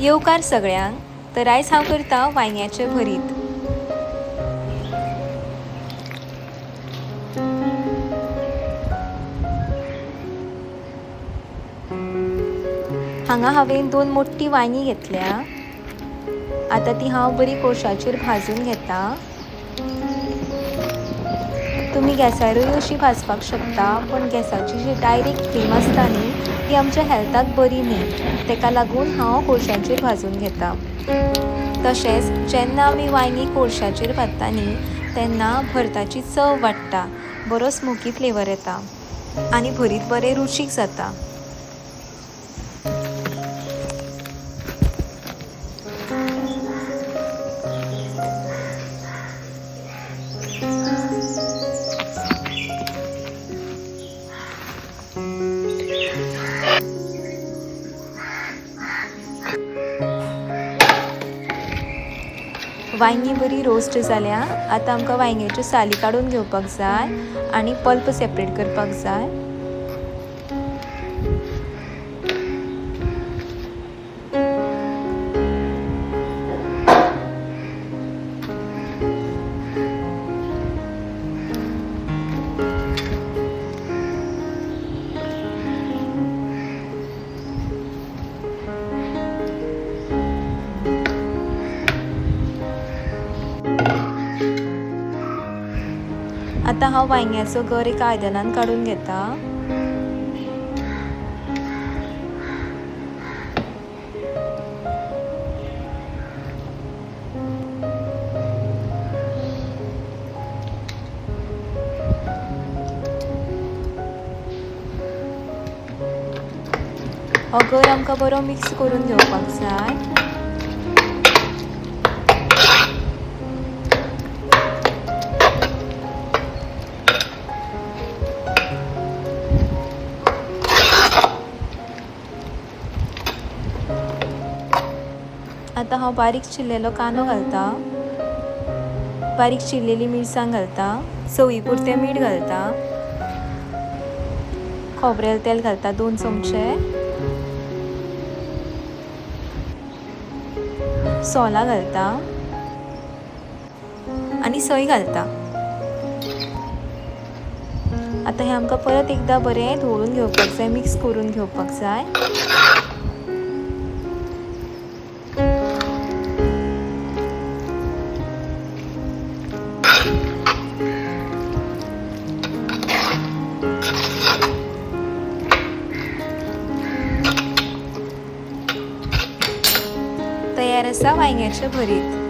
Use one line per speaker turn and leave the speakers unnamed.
येवकार सगळ्यांक. तर आयज हांव करता वांयग्याचें भरीत. हांगा हांवें 2 मोठी वांयगी घेतल्या. आतां ती हांव बरी कोळशाचेर भाजून घेता. तुमी गॅसारूय अशी भाजपाक शकता, पण गॅसाची जी डायरेक्ट फ्लेम आसता न्ही ती आमच्या हेल्थाक बरी न्ही. तेका लागून हांव कोळशाचेर भाजून घेता. तशेंच जेन्ना आमी वांयगी कोळशाचेर भाजता न्ही तेन्ना भरताची चव वाडटा, बरो स्मोकी फ्लेवर येता आनी भरीत बरें रुचीक जाता. वांयगी बरी रोस्ट जाल्या. आतां आमकां वांयग्याच्यो साली काडून घेवपाक जाय आनी पल्प सेपरेट करपाक जाय. आतां हांव वांयग्याचो गर एका आयदनान काडून घेता. हो गर आमकां बरो मिक्स करून घेवपाक जाय. आतां हांव बारीक चिरलेलो कांदो घालता. बारीक चिरलेली मिरसांग घालता. चवी पुरतें मीठ घालता. खोबरेल तेल घालता 2 चमचे. सोलां घालता आनी सोय घालता. आतां हें आमकां परत एकदा बरें धवळून घेवपाक जाय, मिक्स करून घेवपाक जाय. तयार आसा वांयग्याचें भरीत.